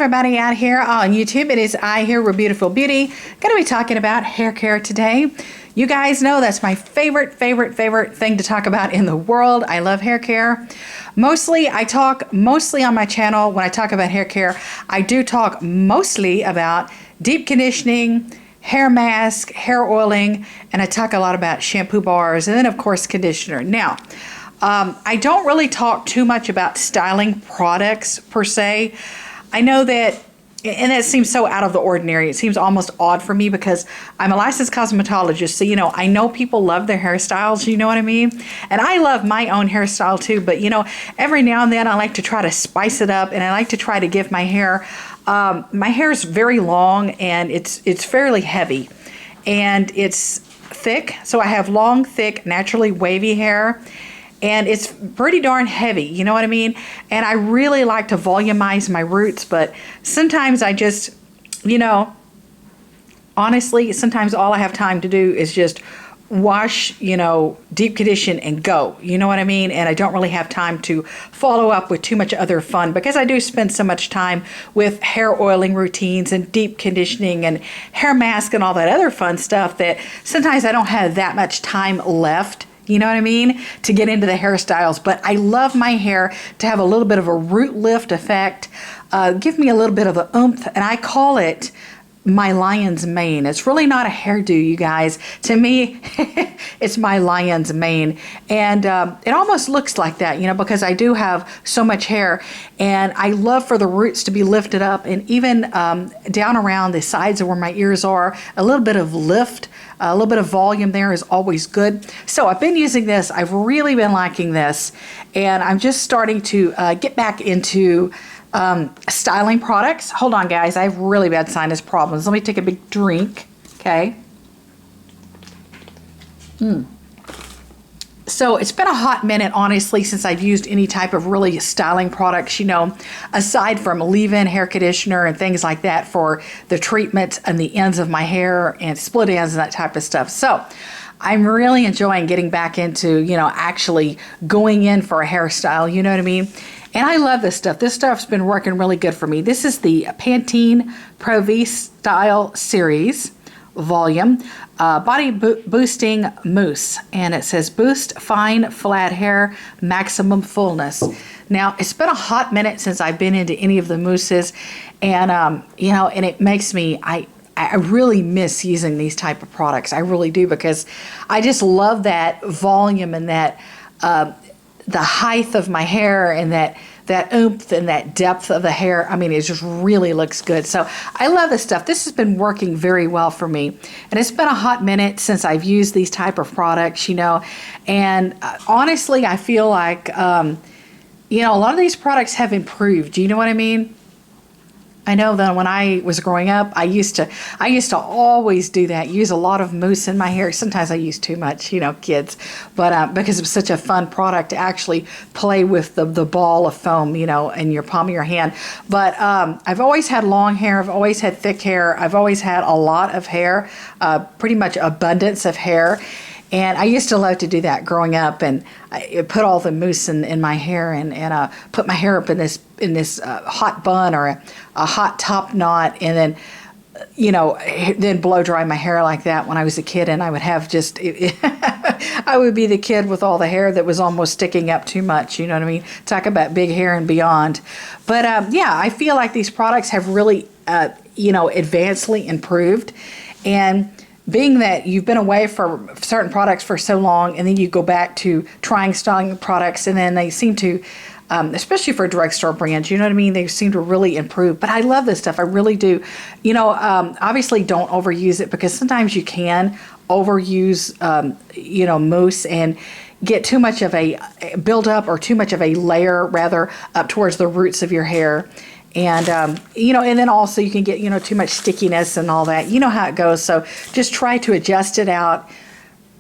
everybody out here on YouTube. It is I here with Beautiful Beauty. Going to be talking about hair care today. You guys know that's my favorite thing to talk about in the world. I love hair care. I talk mostly on my channel when I talk about hair care. I do talk mostly about deep conditioning, hair mask, hair oiling, and I talk a lot about shampoo bars, and then of course conditioner. Now, I don't really talk too much about styling products per se. I know that, and that seems so out of the ordinary. It seems almost odd for me because I'm a licensed cosmetologist. So, I know people love their hairstyles, you know what I mean? And I love my own hairstyle too. But, every now and then I like to try to spice it up, and I like to try to give my hair is very long, and it's fairly heavy, and it's thick. So I have long, thick, naturally wavy hair. And it's pretty darn heavy, you know what I mean? And I really like to volumize my roots, but sometimes I just, honestly, sometimes all I have time to do is just wash, deep condition and go, you know what I mean? And I don't really have time to follow up with too much other fun because I do spend so much time with hair oiling routines and deep conditioning and hair mask and all that other fun stuff that sometimes I don't have that much time left. You know what I mean? To get into the hairstyles. But I love my hair to have a little bit of a root lift effect. Give me a little bit of a oomph. And I call it my lion's mane. It's really not a hairdo, you guys. To me, it's my lion's mane. And it almost looks like that, because I do have so much hair. And I love for the roots to be lifted up. And even down around the sides of where my ears are, a little bit of lift. A little bit of volume there is always good. So I've been using this. I've really been liking this. And I'm just starting to get back into styling products. Hold on, guys. I have really bad sinus problems. Let me take a big drink. Okay. So it's been a hot minute, honestly, since I've used any type of really styling products, aside from leave-in hair conditioner and things like that for the treatment and the ends of my hair and split ends and that type of stuff. So I'm really enjoying getting back into, actually going in for a hairstyle, you know what I mean? And I love this stuff. This stuff's been working really good for me. This is the Pantene Pro V Style Series Volume Body Boosting Mousse, and it says boost fine flat hair, maximum fullness. Now it's been a hot minute since I've been into any of the mousses, and and it makes me I really miss using these type of products. I really do, because I just love that volume and that the height of my hair and that oomph and that depth of the hair. I mean, it just really looks good. So I love this stuff. This has been working very well for me. And it's been a hot minute since I've used these type of products, And honestly, I feel like, a lot of these products have improved. You know what I mean? I know that when I was growing up, I used to always do that. Use a lot of mousse in my hair. Sometimes I use too much, kids. But because it's such a fun product to actually play with the ball of foam, in your palm of your hand. But I've always had long hair. I've always had thick hair. I've always had a lot of hair, pretty much abundance of hair. And I used to love to do that growing up, and I put all the mousse in my hair and put my hair up in this hot bun or a hot top knot, and then then blow dry my hair like that when I was a kid. And I would have I would be the kid with all the hair that was almost sticking up too much. You know what I mean? Talk about big hair and beyond. But yeah, I feel like these products have really advancedly improved. And being that you've been away for certain products for so long, and then you go back to trying styling products, and then they seem to, especially for drugstore brands, you know what I mean? They seem to really improve. But I love this stuff. I really do. Obviously don't overuse it, because sometimes you can overuse, mousse and get too much of a buildup or too much of a layer, rather, up towards the roots of your hair. And, and then also you can get, too much stickiness and all that. You know how it goes. So just try to adjust it out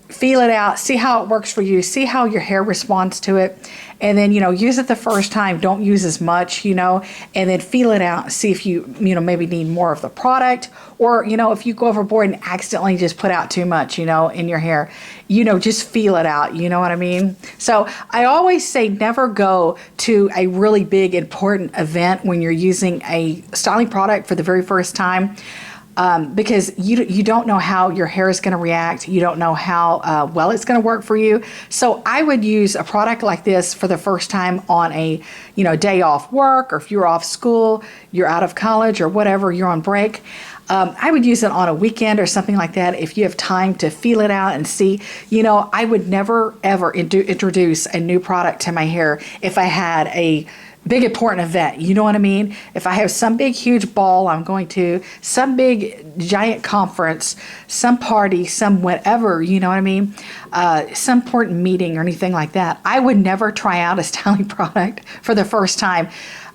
feel it out, see how it works for you, see how your hair responds to it, and then, use it the first time. Don't use as much, and then feel it out, see if you, maybe need more of the product, or, if you go overboard and accidentally just put out too much, in your hair, just feel it out, you know what I mean? So I always say never go to a really big, important event when you're using a styling product for the very first time. Because you don't know how your hair is going to react. You don't know how well it's going to work for you. So I would use a product like this for the first time on a day off work, or if you're off school, you're out of college or whatever, you're on break. I would use it on a weekend or something like that if you have time to feel it out and see. I would never ever introduce a new product to my hair if I had a big important event, you know what I mean? If I have some big huge ball I'm going to, some big giant conference, some party, some whatever, you know what I mean? Some important meeting or anything like that, I would never try out a styling product for the first time.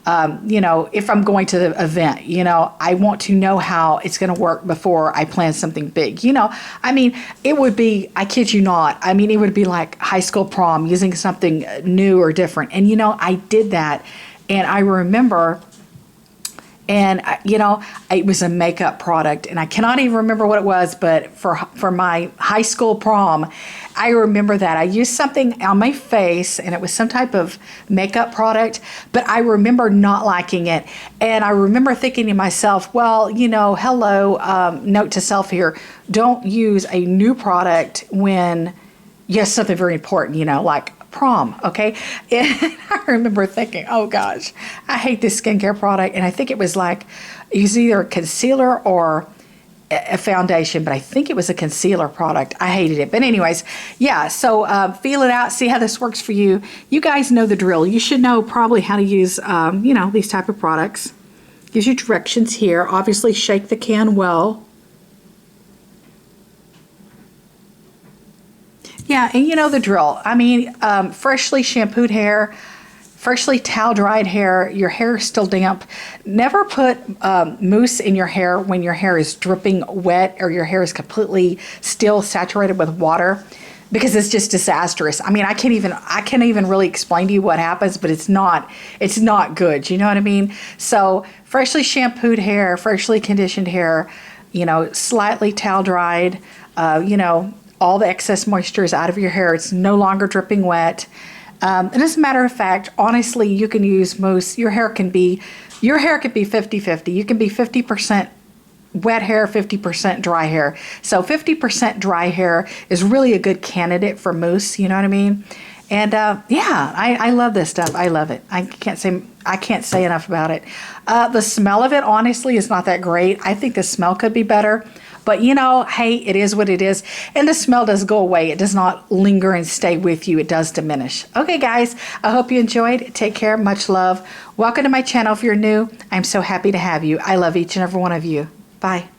If I'm going to the event, I want to know how it's going to work before I plan something big. It would be, I kid you not, it would be like high school prom, using something new or different. And, I did that, and I remember, and, it was a makeup product, and I cannot even remember what it was, but for my high school prom, I remember that I used something on my face, and it was some type of makeup product, but I remember not liking it. And I remember thinking to myself, well, hello, note to self here, don't use a new product when you have something very important, like prom, okay? And I remember thinking, oh gosh, I hate this skincare product. And I think it was either a concealer or a foundation, but I think it was a concealer product. I hated it. But anyways, yeah, so feel it out, see how this works for you. You guys know the drill. You should know probably how to use, these type of products. Gives you directions here. Obviously, shake the can well. Yeah, and you know the drill. Freshly shampooed hair, freshly towel dried hair, your hair is still damp. Never put mousse in your hair when your hair is dripping wet or your hair is completely still saturated with water, because it's just disastrous. I can't even really explain to you what happens, but it's not good. You know what I mean? So freshly shampooed hair, freshly conditioned hair, slightly towel dried, all the excess moisture is out of your hair. It's no longer dripping wet. And as a matter of fact, honestly, you can use mousse. Your hair can be 50-50. You can be 50% wet hair, 50% dry hair. So 50% dry hair is really a good candidate for mousse, you know what I mean? And I love this stuff. I love it. I can't say enough about it. The smell of it, honestly, is not that great. I think the smell could be better. But hey, it is what it is. And the smell does go away. It does not linger and stay with you. It does diminish. Okay, guys, I hope you enjoyed. Take care. Much love. Welcome to my channel if you're new. I'm so happy to have you. I love each and every one of you. Bye.